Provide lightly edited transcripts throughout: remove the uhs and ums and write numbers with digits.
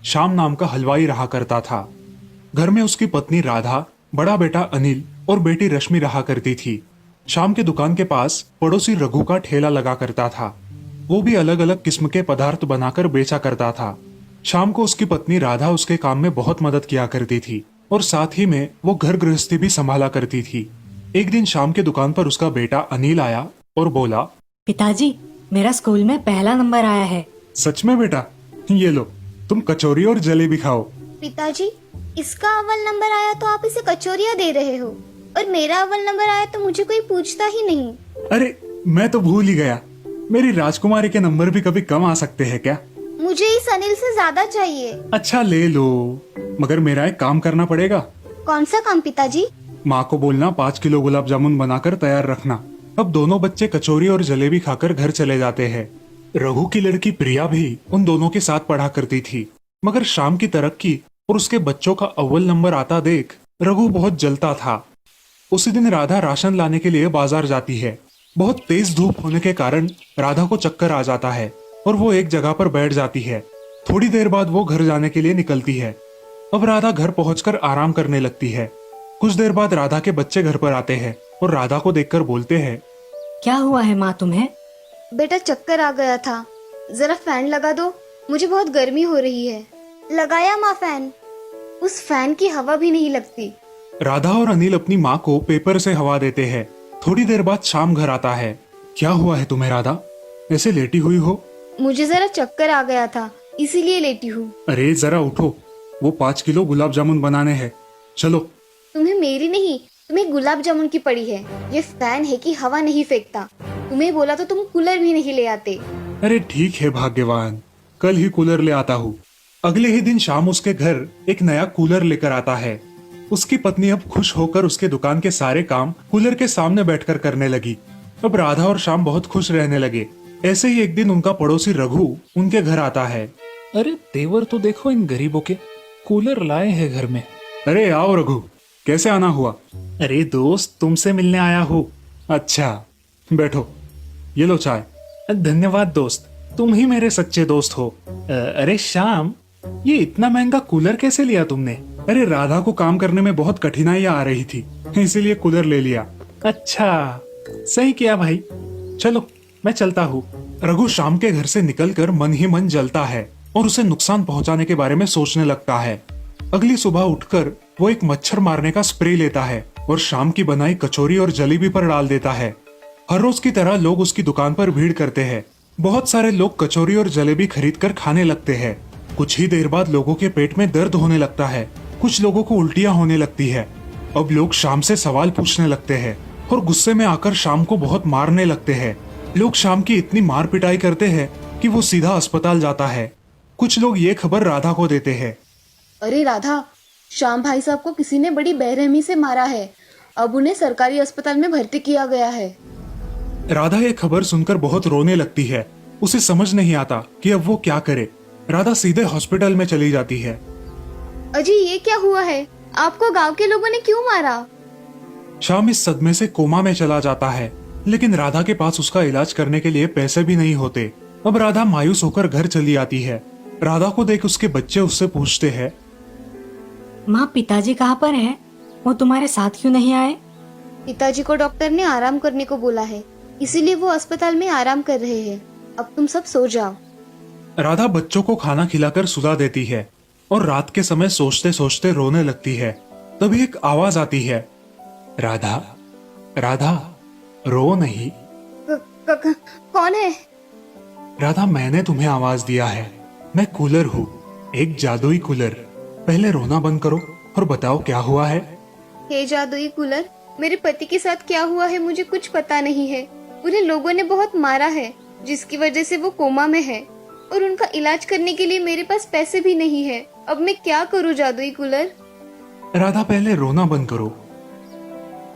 श्याम नाम का हलवाई रहा करता था। घर में उसकी पत्नी राधा, बड़ा बेटा अनिल और बेटी रश्मि रहा करती थी। श्याम के दुकान के पास पड़ोसी रघु का ठेला लगा करता था। वो भी अलग अलग किस्म के पदार्थ बनाकर बेचा करता था। श्याम को उसकी पत्नी राधा उसके काम में बहुत मदद किया करती थी और साथ ही में वो घर गृहस्थी भी संभाला करती थी। एक दिन श्याम के दुकान पर उसका बेटा अनिल आया और बोला, पिताजी, मेरा स्कूल में पहला नंबर आया है। सच में बेटा? ये लो, तुम कचौरी और जलेबी खाओ। पिताजी, इसका अव्वल नंबर आया तो आप इसे कचौरियाँ दे रहे हो, और मेरा अव्वल नंबर आया तो मुझे कोई पूछता ही नहीं। अरे मैं तो भूल ही गया, मेरी राजकुमारी के नंबर भी कभी कम आ सकते हैं क्या? मुझे इस अनिल से ज्यादा चाहिए। अच्छा ले लो, मगर मेरा एक काम करना पड़ेगा। कौन सा काम पिताजी? माँ को बोलना 5 किलो गुलाब जामुन बनाकर तैयार रखना। अब दोनों बच्चे कचौरी और जलेबी खाकर घर चले जाते हैं। रघु की लड़की प्रिया भी उन दोनों के साथ पढ़ा करती थी, मगर शाम की तरक्की और उसके बच्चों का अव्वल नंबर आता देख रघु बहुत जलता था। उसी दिन राधा राशन लाने के लिए बाजार जाती है। बहुत तेज धूप होने के कारण राधा को चक्कर आ जाता है और वो एक जगह पर बैठ जाती है। थोड़ी देर बाद वो घर जाने के लिए निकलती है। अब राधा घर पहुंचकर आराम करने लगती है। कुछ देर बाद राधा के बच्चे घर पर आते हैं और राधा को देखकर बोलते हैं, क्या हुआ है माँ तुम्हें? बेटा चक्कर आ गया था, जरा फैन लगा दो, मुझे बहुत गर्मी हो रही है। लगाया माँ फैन, उस फैन की हवा भी नहीं लगती। राधा और अनिल अपनी माँ को पेपर से हवा देते हैं। थोड़ी देर बाद शाम घर आता है। क्या हुआ है तुम्हें राधा, ऐसे लेटी हुई हो? मुझे जरा चक्कर आ गया था, इसीलिए लेटी हूँ। अरे जरा उठो, वो 5 किलो गुलाब जामुन बनाने हैं, चलो। तुम्हें मेरी नहीं, तुम्हें गुलाब जामुन की पड़ी है। ये फैन है कि हवा नहीं फेंकता। तुम्हें बोला तो तुम कूलर भी नहीं ले आते। अरे ठीक है भाग्यवान, कल ही कूलर ले आता हूँ। अगले ही दिन शाम उसके घर एक नया कूलर लेकर आता है। उसकी पत्नी अब खुश होकर उसके दुकान के सारे काम कूलर के सामने बैठकर करने लगी। अब राधा और श्याम बहुत खुश रहने लगे। ऐसे ही एक दिन उनका पड़ोसी रघु उनके घर आता है। अरे तेवर तो देखो इन गरीबों के, कूलर लाए हैं घर में। अरे आओ रघु, कैसे आना हुआ? अरे दोस्त, तुमसे मिलने आया हूँ। अच्छा बैठो, ये लो चाय। धन्यवाद दोस्त, तुम ही मेरे सच्चे दोस्त हो। अरे श्याम, ये इतना महंगा कूलर कैसे लिया तुमने? अरे राधा को काम करने में बहुत कठिनाइयां आ रही थी, इसीलिए कूलर ले लिया। अच्छा, सही किया भाई। चलो मैं चलता हूँ। रघु शाम के घर से निकलकर मन ही मन जलता है और उसे नुकसान पहुंचाने के बारे में सोचने लगता है। अगली सुबह उठकर वो एक मच्छर मारने का स्प्रे लेता है और शाम की बनाई कचौरी और जलेबी पर डाल देता है। हर रोज की तरह लोग उसकी दुकान पर भीड़ करते हैं। बहुत सारे लोग कचौरी और जलेबी खरीद कर खाने लगते हैं। कुछ ही देर बाद लोगों के पेट में दर्द होने लगता है, कुछ लोगों को उल्टियां होने लगती है। अब लोग शाम से सवाल पूछने लगते हैं और गुस्से में आकर शाम को बहुत मारने लगते हैं। लोग शाम की इतनी मार पिटाई करते हैं कि वो सीधा अस्पताल जाता है। कुछ लोग ये खबर राधा को देते हैं। अरे राधा, श्याम भाई साहब को किसी ने बड़ी बेरहमी से मारा है। अब उन्हें सरकारी अस्पताल में भर्ती किया गया है। राधा ये खबर सुनकर बहुत रोने लगती है। उसे समझ नहीं आता कि अब वो क्या करे। राधा सीधे हॉस्पिटल में चली जाती है। अजी, ये क्या हुआ है? आपको गांव के लोगों ने क्यों मारा? श्याम इस सदमे से कोमा में चला जाता है, लेकिन राधा के पास उसका इलाज करने के लिए पैसे भी नहीं होते। अब राधा मायूस होकर घर चली आती है। राधा को देख उसके बच्चे उससे पूछते हैं, माँ, पिताजी कहाँ पर हैं? वो तुम्हारे साथ क्यों नहीं आए? पिताजी को डॉक्टर ने आराम करने को बोला है, इसीलिए वो अस्पताल में आराम कर रहे हैं। अब तुम सब सो जाओ। राधा बच्चों को खाना खिलाकर सुला देती है और रात के समय सोचते सोचते रोने लगती है। तभी एक आवाज आती है, राधा राधा, रो नहीं। कौन है? राधा, मैंने तुम्हें आवाज दिया है। मैं कूलर हूँ, एक जादुई कूलर। पहले रोना बंद करो और बताओ क्या हुआ है। हे जादुई कूलर, मेरे पति के साथ क्या हुआ है मुझे कुछ पता नहीं है। उन्हें लोगों ने बहुत मारा है, जिसकी वजह से वो कोमा में है, और उनका इलाज करने के लिए मेरे पास पैसे भी नहीं है। अब मैं क्या करूँ जादुई कूलर? राधा, पहले रोना बंद करो।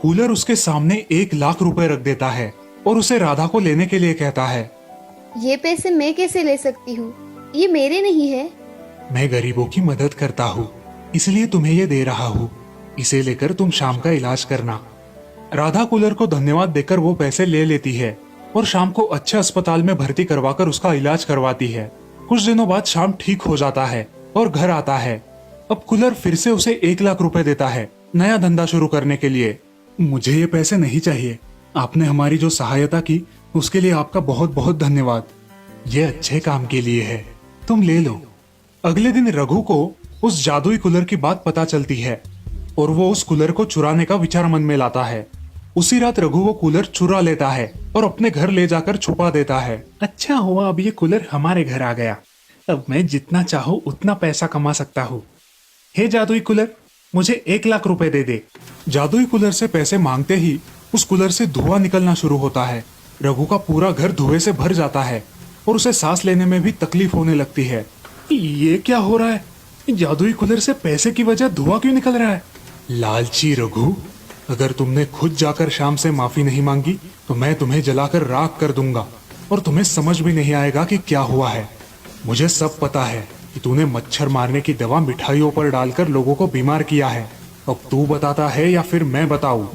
कूलर उसके सामने 1 लाख रुपए रख देता है और उसे राधा को लेने के लिए कहता है। ये पैसे मैं कैसे ले सकती हूँ? ये मेरे नहीं है। मैं गरीबों की मदद करता हूँ, इसलिए तुम्हें ये दे रहा हूँ। इसे लेकर तुम शाम का इलाज करना। राधा कूलर को धन्यवाद देकर वो पैसे ले लेती है और शाम को अच्छे अस्पताल में भर्ती करवाकर उसका इलाज करवाती है। कुछ दिनों बाद शाम ठीक हो जाता है और घर आता है। अब कूलर फिर से उसे 1 लाख रुपए देता है नया धंधा शुरू करने के लिए। मुझे ये पैसे नहीं चाहिए, आपने हमारी जो सहायता की उसके लिए आपका बहुत बहुत धन्यवाद। ये अच्छे काम के लिए है, तुम ले लो। अगले दिन रघु को उस जादुई कूलर की बात पता चलती है और वो उस कूलर को चुराने का विचार मन में लाता है। उसी रात रघु वो कूलर चुरा लेता है और अपने घर ले जाकर छुपा देता है। अच्छा हुआ अब ये कूलर हमारे घर आ गया। अब मैं जितना चाहूँ उतना पैसा कमा सकता हूँ। हे जादुई कूलर, मुझे 1 लाख रुपए दे दे। जादुई कूलर से पैसे मांगते ही उस कूलर से धुआं निकलना शुरू होता है। रघु का पूरा घर धुएं से भर जाता है और उसे सांस लेने में भी तकलीफ होने लगती है। ये क्या हो रहा है? जादुई कूलर से पैसे की वजह धुआं क्यों निकल रहा है? लालची रघु, अगर तुमने खुद जाकर शाम से माफी नहीं मांगी तो मैं तुम्हें जलाकर राख कर दूंगा और तुम्हें समझ भी नहीं आएगा कि क्या हुआ है। मुझे सब पता है कि तूने मच्छर मारने की दवा मिठाइयों पर डालकर लोगों को बीमार किया है। अब तू बताता है या फिर मैं बताऊं?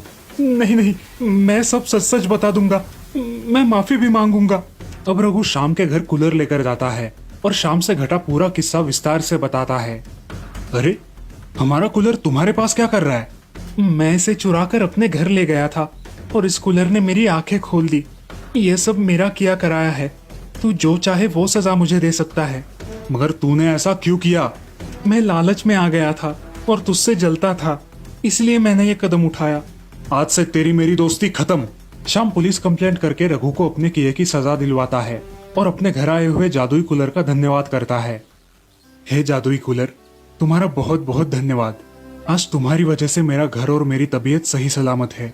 नहीं नहीं, मैं सब सच सच बता दूंगा। मैं माफी भी मांगूंगा। अब रघु शाम के घर कूलर लेकर जाता है और शाम से घटा पूरा किस्सा विस्तार से बताता है। अरे, हमारा कूलर तुम्हारे पास क्या कर रहा है? मैं इसे चुरा कर अपने घर ले गया था और इस कूलर ने मेरी आंखें खोल दी। ये सब मेरा किया कराया है। तू जो चाहे वो सजा मुझे दे सकता है। मगर तूने ऐसा क्यों किया? मैं लालच में आ गया था और तुझसे जलता था, इसलिए मैंने ये कदम उठाया। आज से तेरी मेरी दोस्ती खत्म। शाम पुलिस कंप्लेंट करके रघु को अपने किए की सजा दिलवाता है और अपने घर आए हुए जादुई कूलर का धन्यवाद करता है। हे जादुई कूलर, तुम्हारा बहुत बहुत धन्यवाद। आज तुम्हारी वजह से मेरा घर और मेरी तबीयत सही सलामत है।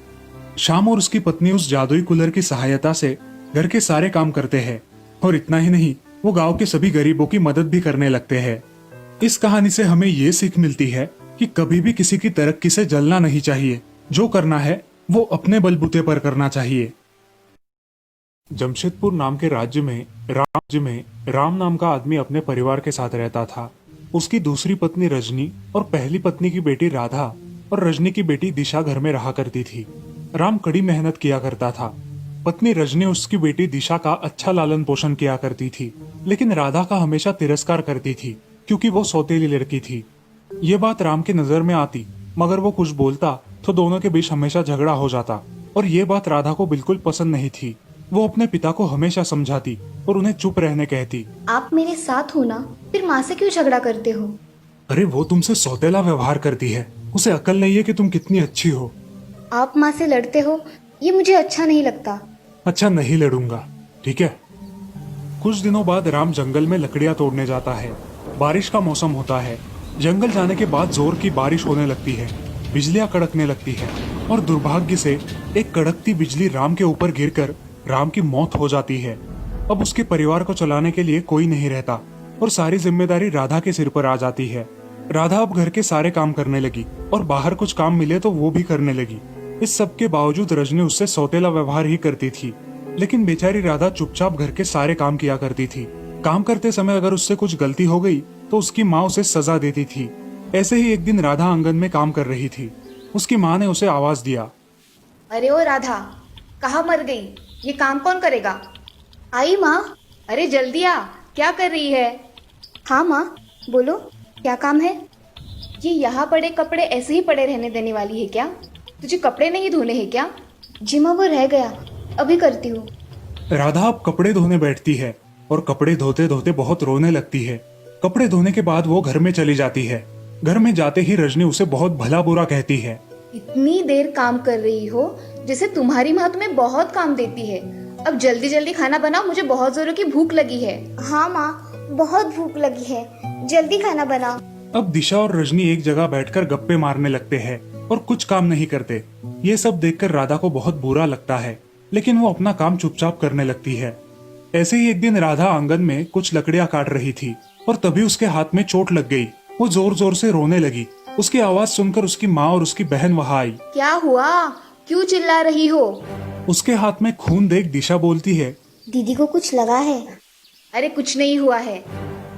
शाम और उसकी पत्नी उस जादुई कूलर की सहायता से घर के सारे काम करते हैं और इतना ही नहीं, वो गांव के सभी गरीबों की मदद भी करने लगते हैं। इस कहानी से हमें ये सीख मिलती है कि कभी भी किसी की तरक्की से जलना नहीं चाहिए। जो करना है वो अपने बलबूते पर करना चाहिए। जमशेदपुर नाम के राज्य में राम नाम का आदमी अपने परिवार के साथ रहता था। उसकी दूसरी पत्नी रजनी और पहली पत्नी की बेटी राधा और रजनी की बेटी दिशा घर में रहा करती थी। राम कड़ी मेहनत किया करता था। पत्नी रजनी उसकी बेटी दिशा का अच्छा लालन पोषण किया करती थी, लेकिन राधा का हमेशा तिरस्कार करती थी क्योंकि वो सौतेली लड़की थी। ये बात राम की नजर में आती, मगर वो कुछ बोलता तो दोनों के बीच हमेशा झगड़ा हो जाता और ये बात राधा को बिल्कुल पसंद नहीं थी। वो अपने पिता को हमेशा समझाती और उन्हें चुप रहने कहती। आप मेरे साथ हो ना, फिर माँ से क्यों झगड़ा करते हो? अरे, वो तुमसे सौतेला व्यवहार करती है, उसे अकल नहीं है कि तुम कितनी अच्छी हो। आप माँ से लड़ते हो, ये मुझे अच्छा नहीं लगता। अच्छा, नहीं लड़ूंगा, ठीक है। कुछ दिनों बाद राम जंगल में लकड़ियां तोड़ने जाता है। बारिश का मौसम होता है। जंगल जाने के बाद जोर की बारिश होने लगती है, बिजलियां कड़कने लगती है और दुर्भाग्य से एक कड़कती बिजली राम के ऊपर गिरकर राम की मौत हो जाती है। अब उसके परिवार को चलाने के लिए कोई नहीं रहता और सारी जिम्मेदारी राधा के सिर पर आ जाती है। राधा अब घर के सारे काम करने लगी और बाहर कुछ काम मिले तो वो भी करने लगी। इस सब के बावजूद रजनी उससे सौतेला व्यवहार ही करती थी, लेकिन बेचारी राधा चुपचाप घर के सारे काम किया करती थी। काम करते समय अगर उससे कुछ गलती हो गई तो उसकी माँ उसे सजा देती थी। ऐसे ही एक दिन राधा आंगन में काम कर रही थी। उसकी माँ ने उसे आवाज दिया। अरे ओ राधा, कहाँ मर गई? ये काम कौन करेगा? आई माँ। अरे जल्दी आ, क्या कर रही है? हाँ माँ, बोलो क्या काम है? ये यहाँ पड़े कपड़े ऐसे ही पड़े रहने देने वाली है क्या? तुझे कपड़े नहीं धोने हैं क्या? जी माँ, वो रह गया, अभी करती हूँ। राधा अब कपड़े धोने बैठती है और कपड़े धोते धोते बहुत रोने लगती है। कपड़े धोने के बाद वो घर में चली जाती है। घर में जाते ही रजनी उसे बहुत भला बुरा कहती है। इतनी देर काम कर रही हो जैसे तुम्हारी माँ तुम्हें बहुत काम देती है। अब जल्दी जल्दी खाना बनाओ, मुझे बहुत जोरों की भूख लगी है। हाँ माँ, बहुत भूख लगी है, जल्दी खाना बनाओ। अब दिशा और रजनी एक जगह बैठकर गप्पे मारने लगते हैं और कुछ काम नहीं करते। ये सब देखकर राधा को बहुत बुरा लगता है, लेकिन वो अपना काम चुपचाप करने लगती है। ऐसे ही एक दिन राधा आंगन में कुछ लकड़ियां काट रही थी और तभी उसके हाथ में चोट लग गई। वो जोर जोर से रोने लगी। उसकी आवाज सुनकर उसकी माँ और उसकी बहन वहाँ आई। क्या हुआ, क्यों चिल्ला रही हो? उसके हाथ में खून देख दिशा बोलती है। दीदी को कुछ लगा है? अरे कुछ नहीं हुआ है,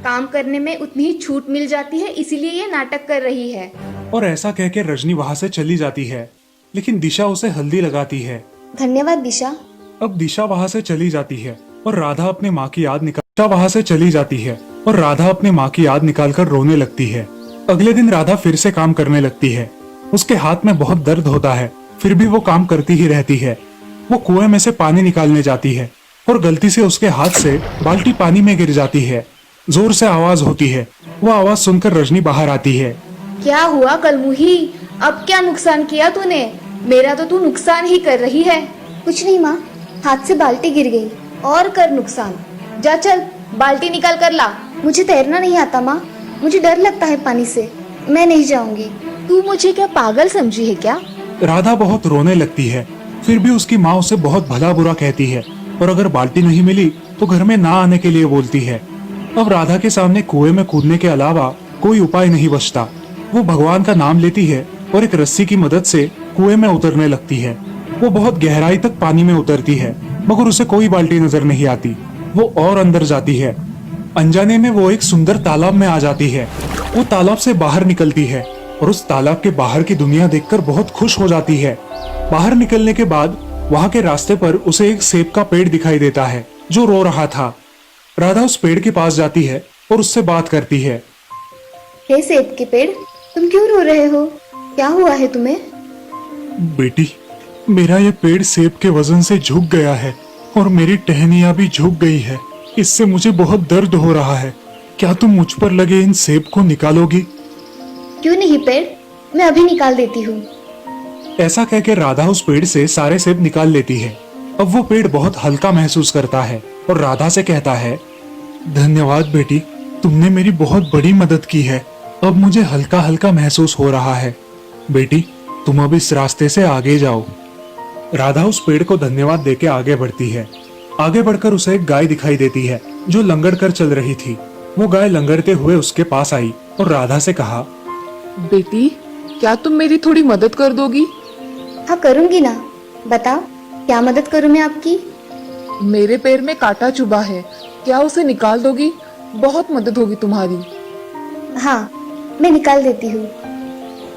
काम करने में उतनी ही छूट मिल जाती है, इसीलिए ये नाटक कर रही है। और ऐसा कहकर रजनी वहाँ से चली जाती है। लेकिन दिशा उसे हल्दी लगाती है। धन्यवाद दिशा। अब दिशा वहाँ से चली जाती है और राधा अपने माँ की याद निकालकर रोने लगती है। अगले दिन राधा फिर से काम करने लगती है। उसके हाथ में बहुत दर्द होता है, फिर भी वो काम करती ही रहती है। वो कुएं में से पानी निकालने जाती है और गलती से उसके हाथ से बाल्टी पानी में गिर जाती है। जोर से आवाज होती है। वो आवाज सुनकर रजनी बाहर आती है। क्या हुआ कलमुही? अब क्या नुकसान किया तूने? मेरा तो तू नुकसान ही कर रही है। कुछ नहीं माँ, हाथ से बाल्टी गिर गई। और कर नुकसान। जा चल, बाल्टी निकाल कर ला। मुझे तैरना नहीं आता माँ, मुझे डर लगता है पानी से। मैं नहीं जाऊंगी। तू मुझे क्या पागल समझी है क्या? राधा बहुत रोने लगती है। फिर भी उसकी माँ उसे बहुत भला बुरा कहती है और अगर बाल्टी नहीं मिली तो घर में ना आने के लिए बोलती है। अब राधा के सामने कुएं में कूदने के अलावा कोई उपाय नहीं बचता। वो भगवान का नाम लेती है और एक रस्सी की मदद से कुएं में उतरने लगती है। वो बहुत गहराई तक पानी में उतरती है मगर उसे कोई बाल्टी नजर नहीं आती। वो और अंदर जाती है। अनजाने में वो एक सुंदर तालाब में आ जाती है। वो तालाब से बाहर निकलती है और उस तालाब के बाहर की दुनिया देखकर बहुत खुश हो जाती है। बाहर निकलने के बाद वहाँ के रास्ते पर उसे एक सेब का पेड़ दिखाई देता है जो रो रहा था। राधा उस पेड़ के पास जाती है और उससे बात करती है। हे सेब के पेड़, तुम क्यों रो रहे हो? क्या हुआ है तुम्हें? बेटी, मेरा ये पेड़ सेब के वजन से झुक गया है और मेरी टहनियाँ भी झुक गई है। इससे मुझे बहुत दर्द हो रहा है। क्या तुम मुझ पर लगे इन सेब को निकालोगी? क्यों नहीं पेड़, मैं अभी निकाल देती हूँ। ऐसा कहकर राधा उस पेड़ से सारे सेब निकाल लेती है। अब वो पेड़ बहुत हल्का महसूस करता है और राधा से कहता है, धन्यवाद बेटी, तुमने मेरी बहुत बड़ी मदद की है। अब मुझे हल्का हल्का महसूस हो रहा है। बेटी, तुम अब इस रास्ते से आगे जाओ। राधा उस पेड़ को धन्यवाद देके आगे बढ़ती है। आगे बढ़कर उसे एक गाय दिखाई देती है जो लंगड़ कर चल रही थी। वो गाय लंगड़ते हुए उसके पास आई और राधा से कहा, बेटी, क्या तुम मेरी थोड़ी मदद कर दोगी? हाँ करूँगी ना, बताओ क्या मदद करूँ मैं आपकी? मेरे पैर में कांटा चुभा है, क्या उसे निकाल दोगी? बहुत मदद होगी तुम्हारी। हाँ, मैं निकाल देती हूँ।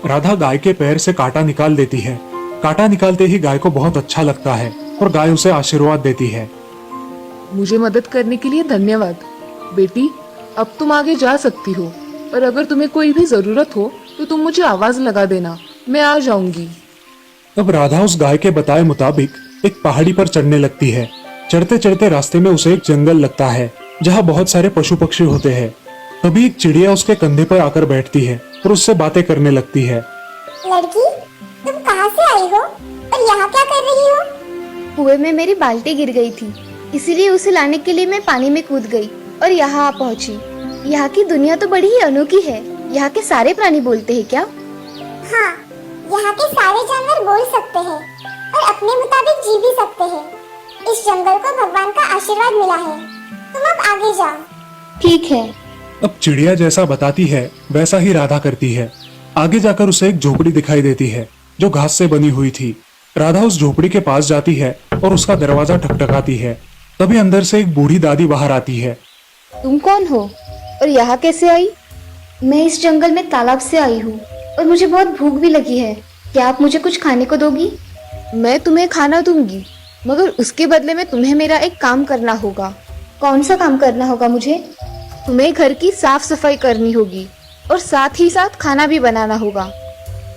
राधा गाय के पैर से कांटा निकाल देती है। कांटा निकालते ही गाय को बहुत अच्छा लगता है और गाय उसे आशीर्वाद देती है। मुझे मदद करने के लिए धन्यवाद। बेटी, अब तुम आगे जा सकती हो, पर अगर तुम्हें कोई भी जरूरत हो तो तुम मुझे आवाज लगा देना, मैं आ जाऊंगी। अब राधा उस गाय के बताए मुताबिक एक पहाड़ी पर चढ़ने लगती है। चढ़ते चढ़ते रास्ते में उसे एक जंगल लगता है जहाँ बहुत सारे पशु पक्षी होते हैं। तभी एक चिड़िया उसके कंधे पर आकर बैठती है और उससे बातें करने लगती है। लड़की, तुम कहाँ से आई हो और यहाँ क्या कर रही हो? कुएं में मेरी बाल्टी गिर गई थी, इसीलिए उसे लाने के लिए मैं पानी में कूद गई और यहाँ आ पहुँची। यहाँ की दुनिया तो बड़ी ही अनोखी है। यहाँ के सारे प्राणी बोलते हैं क्या? हाँ, यहाँ के सारे जानवर बोल सकते हैं और अपने मुताबिक जी भी सकते हैं। इस जंगल को भगवान का आशीर्वाद मिला है। तुम अब आगे जाओ। ठीक है। अब चिड़िया जैसा बताती है वैसा ही राधा करती है। आगे जाकर उसे एक झोपड़ी दिखाई देती है जो घास से बनी हुई थी। राधा उस झोपड़ी के पास जाती है और उसका दरवाजा ठकठकाती है। तभी अंदर से एक बूढ़ी दादी बाहर आती है। तुम कौन हो और यहाँ कैसे आई? मैं इस जंगल में तालाब से आई हूँ और मुझे बहुत भूख भी लगी है। क्या आप मुझे कुछ खाने को दोगी? मैं तुम्हें खाना दूंगी, मगर उसके बदले में तुम्हें मेरा एक काम करना होगा। कौन सा काम करना होगा मुझे? तुम्हें घर की साफ सफाई करनी होगी और साथ ही साथ खाना भी बनाना होगा।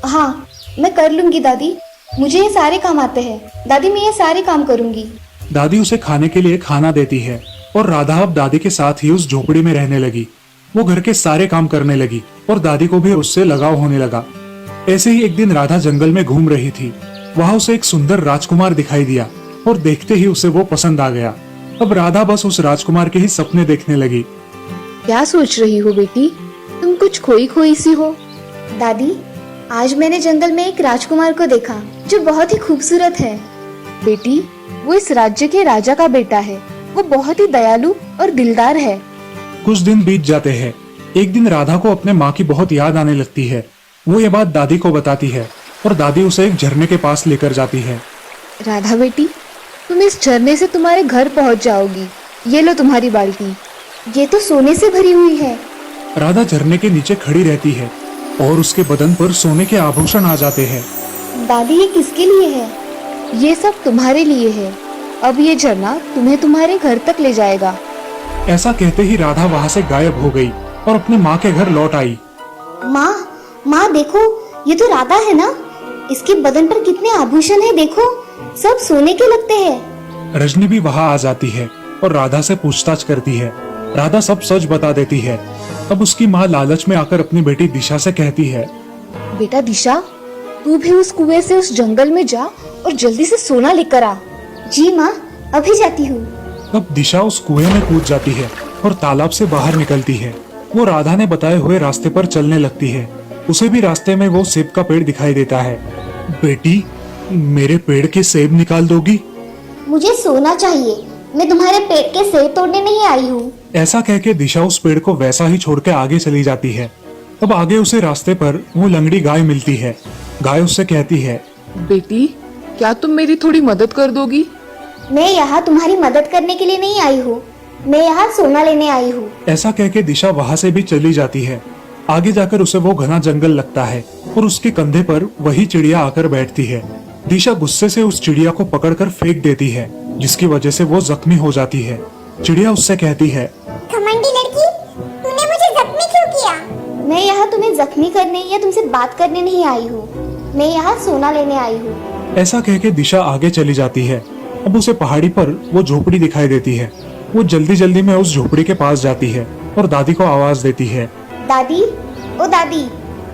हाँ, मैं कर लूंगी दादी, मुझे ये सारे काम आते हैं। दादी, मैं ये सारे काम करूंगी। दादी उसे खाने के लिए खाना देती है और राधा अब दादी के साथ ही उस झोपड़ी में रहने लगी। वो घर के सारे काम करने लगी और दादी को भी उससे लगाव होने लगा। ऐसे ही एक दिन राधा जंगल में घूम रही थी। वहाँ उसे एक सुंदर राजकुमार दिखाई दिया और देखते ही उसे वो पसंद आ गया। अब राधा बस उस राजकुमार के ही सपने देखने लगी। क्या सोच रही हो बेटी? तुम कुछ खोई खोई सी हो। दादी, आज मैंने जंगल में एक राजकुमार को देखा जो बहुत ही खूबसूरत है। बेटी, वो इस राज्य के राजा का बेटा है। वो बहुत ही दयालु और दिलदार है। कुछ दिन बीत जाते हैं। एक दिन राधा को अपने माँ की बहुत याद आने लगती है। वो ये बात दादी को बताती है और दादी उसे एक झरने के पास लेकर जाती है। राधा बेटी, तुम इस झरने से तुम्हारे घर पहुंच जाओगी। ये लो तुम्हारी बाल्टी। ये तो सोने से भरी हुई है। राधा झरने के नीचे खड़ी रहती है और उसके बदन पर सोने के आभूषण आ जाते हैं। दादी ये किसके लिए है? ये सब तुम्हारे लिए है। अब ये झरना तुम्हें तुम्हारे घर तक ले जाएगा। ऐसा कहते ही राधा वहाँ से गायब हो गई और अपने माँ के घर लौट आई। माँ, माँ देखो, ये तो राधा है ना? इसके बदन पर कितने आभूषण है, देखो, सब सोने के लगते हैं। रजनी भी वहाँ आ जाती है और राधा से पूछताछ करती है। राधा सब सच बता देती है। अब उसकी माँ लालच में आकर अपनी बेटी दिशा से कहती है, बेटा दिशा, तू भी उस कुएं से उस जंगल में जा और जल्दी से सोना लेकर आ। जी माँ, अभी जाती हूँ। अब दिशा उस कुएं में कूद जाती है और तालाब से बाहर निकलती है। वो राधा ने बताए हुए रास्ते पर चलने लगती है। उसे भी रास्ते में वो सेब का पेड़ दिखाई देता है। बेटी, मेरे पेड़ के सेब निकाल दोगी? मुझे सोना चाहिए, मैं तुम्हारे पेट के सेब तोड़ने नहीं आई हूँ। ऐसा कह के दिशा उस पेड़ को वैसा ही छोड़ के आगे चली जाती है। अब आगे उसे रास्ते पर वो लंगड़ी गाय मिलती है। गाय उससे कहती है, बेटी, क्या तुम मेरी थोड़ी मदद कर दोगी? मैं यहाँ तुम्हारी मदद करने के लिए नहीं आई हूँ, मैं यहाँ सोना लेने आई हूँ। ऐसा कह के दिशा वहाँ से भी चली जाती है। आगे जाकर उसे वो घना जंगल लगता है और उसके कंधे पर वही चिड़िया आकर बैठती है। दिशा गुस्से से उस चिड़िया को पकड़कर फेंक देती है, जिसकी वजह से वो जख्मी हो जाती है। चिड़िया उससे कहती है, घमंडी लड़की, तूने मुझे जख्मी क्यों किया? मैं यहाँ तुम्हें जख्मी करने या तुमसे बात करने नहीं आई हूँ, मैं यहाँ सोना लेने आई हूँ। ऐसा कह के दिशा आगे चली जाती है। अब उसे पहाड़ी पर वो झोपड़ी दिखाई देती है। वो जल्दी जल्दी में उस झोपड़ी के पास जाती है और दादी को आवाज देती है। दादी, ओ दादी,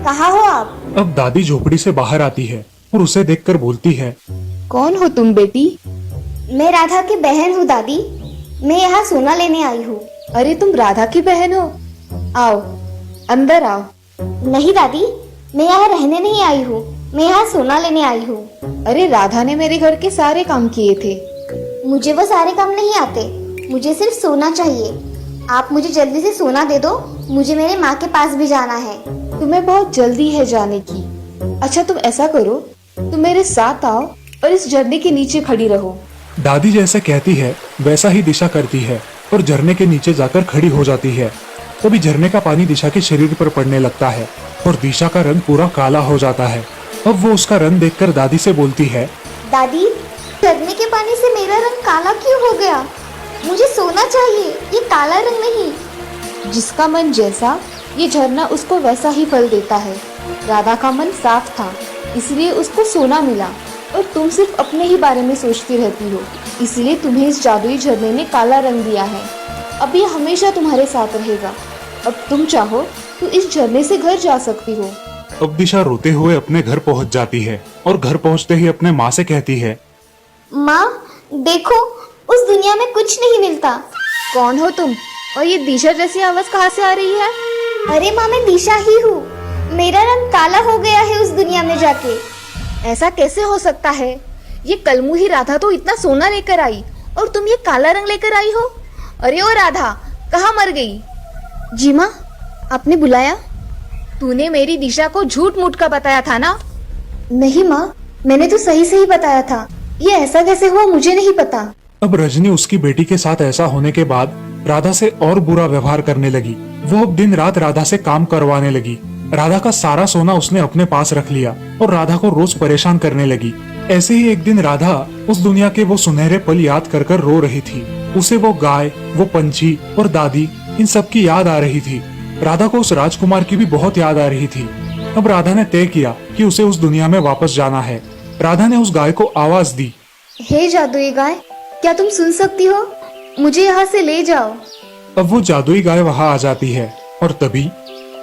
कहाँ हो आप? अब दादी झोपड़ी से बाहर आती है और उसे देखकर बोलती है, कौन हो तुम बेटी? मैं राधा की बहन हूँ दादी, मैं यहाँ सोना लेने आई हूँ। अरे तुम राधा की बहन हो? आओ, अंदर आओ। नहीं दादी, मैं यहाँ रहने नहीं आई हूँ, मैं यहाँ सोना लेने आई हूँ। अरे राधा ने मेरे घर के सारे काम किए थे। मुझे वो सारे काम नहीं आते, मुझे सिर्फ सोना चाहिए। आप मुझे जल्दी से सोना दे दो, मुझे मेरे माँ के पास भी जाना है। तुम्हें बहुत जल्दी है जाने की। अच्छा तुम ऐसा करो, तुम मेरे साथ आओ और इस झरने के नीचे खड़ी रहो। दादी जैसे कहती है वैसा ही दिशा करती है और झरने के नीचे जाकर खड़ी हो जाती है। तभी झरने का पानी दिशा के शरीर पर पड़ने लगता है और दिशा का रंग पूरा काला हो जाता है। अब वो उसका रंग देखकर दादी से बोलती है, दादी, झरने के पानी से मेरा रंग काला क्यों हो गया? मुझे सोना चाहिए, ये काला रंग नहीं। जिसका मन जैसा, ये झरना उसको वैसा ही फल देता है। राधा का मन साफ था, इसलिए उसको सोना मिला, और तुम सिर्फ अपने ही बारे में सोचती रहती हो, इसलिए तुम्हें इस जादुई झरने ने काला रंग दिया है। अब ये हमेशा तुम्हारे साथ रहेगा। अब तुम चाहो तो इस झरने से घर जा सकती हो। अब दिशा रोते हुए अपने घर पहुंच जाती है और घर पहुंचते ही अपने माँ से कहती है, माँ देखो, उस दुनिया में कुछ नहीं मिलता। कौन हो तुम? और ये दिशा जैसी आवाज कहाँ से आ रही है? अरे माँ, मैं दिशा ही हूँ, मेरा रंग काला हो गया है उस दुनिया में जाके। ऐसा कैसे हो सकता है? ये कलमुही राधा तो इतना सोना लेकर आई और तुम ये काला रंग लेकर आई हो। अरे ओ राधा, कहाँ मर गई? जी माँ, आपने बुलाया? तूने मेरी दिशा को झूठ मूठ का बताया था ना? नहीं माँ, मैंने तो सही सही बताया था। ये ऐसा कैसे हुआ मुझे नहीं पता। अब रजनी उसकी बेटी के साथ ऐसा होने के बाद राधा से और बुरा व्यवहार करने लगी। वो अब दिन रात राधा से काम करवाने लगी। राधा का सारा सोना उसने अपने पास रख लिया और राधा को रोज परेशान करने लगी। ऐसे ही एक दिन राधा उस दुनिया के वो सुनहरे पल याद कर कर रो रही थी। उसे वो गाय, वो पंछी और दादी, इन सब की याद आ रही थी। राधा को उस राजकुमार की भी बहुत याद आ रही थी। अब राधा ने तय किया कि उसे उस दुनिया में वापस जाना है। राधा ने उस गाय को आवाज दी, हे जादुई गाय, क्या तुम सुन सकती हो? मुझे यहाँ से ले जाओ। अब वो जादुई गाय वहाँ आ जाती है और तभी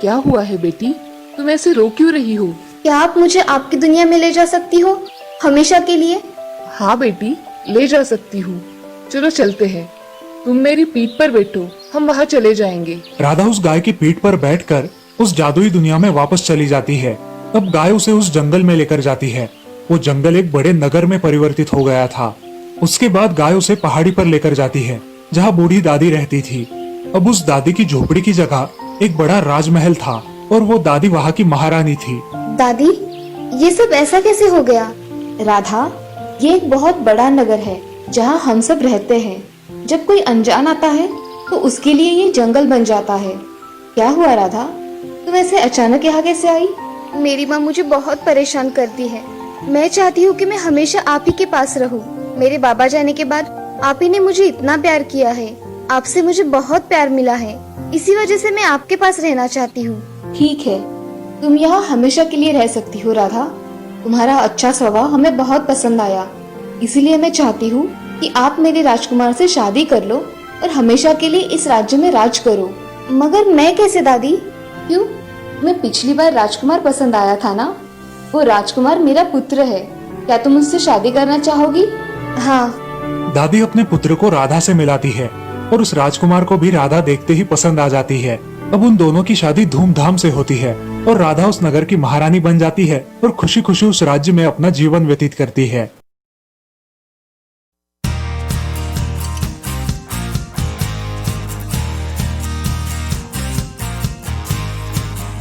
क्या हुआ है बेटी, तुम ऐसे रो क्यों रही हो? क्या आप मुझे आपकी दुनिया में ले जा सकती हो, हमेशा के लिए? हाँ बेटी, ले जा सकती हूँ। चलो चलते हैं, तुम मेरी पीठ पर बैठो, हम वहाँ चले जाएंगे। राधा उस गाय की पीठ पर बैठकर उस जादुई दुनिया में वापस चली जाती है। अब गाय उसे उस जंगल में लेकर जाती है। वो जंगल एक बड़े नगर में परिवर्तित हो गया था। उसके बाद गाय उसे पहाड़ी पर लेकर जाती है, जहाँ बूढ़ी दादी रहती थी। अब उस दादी की झोपड़ी की जगह एक बड़ा राजमहल था और वो दादी वहाँ की महारानी थी। दादी, ये सब ऐसा कैसे हो गया? राधा, ये एक बहुत बड़ा नगर है जहाँ हम सब रहते हैं। जब कोई अनजान आता है तो उसके लिए ये जंगल बन जाता है। क्या हुआ राधा, तुम ऐसे अचानक यहाँ कैसे आई? मेरी माँ मुझे बहुत परेशान करती है। मैं चाहती हूँ कि मैं हमेशा आप ही के पास रहूँ। मेरे बाबा जाने के बाद आप ही ने मुझे इतना प्यार किया है। आपसे मुझे बहुत प्यार मिला है, इसी वजह से मैं आपके पास रहना चाहती हूँ। ठीक है, तुम यहाँ हमेशा के लिए रह सकती हो राधा। तुम्हारा अच्छा स्वभाव हमें बहुत पसंद आया, इसीलिए मैं चाहती हूँ कि आप मेरे राजकुमार से शादी कर लो और हमेशा के लिए इस राज्य में राज करो। मगर मैं कैसे दादी? क्यों? तुम्हें पिछली बार राजकुमार पसंद आया था ना? वो राजकुमार मेरा पुत्र है। क्या तुम उससे शादी करना चाहोगी? हाँ। दादी अपने पुत्र को राधा से मिलाती है और उस राजकुमार को भी राधा देखते ही पसंद आ जाती है। अब उन दोनों की शादी धूमधाम से होती है और राधा उस नगर की महारानी बन जाती है और खुशी खुशी उस राज्य में अपना जीवन व्यतीत करती है।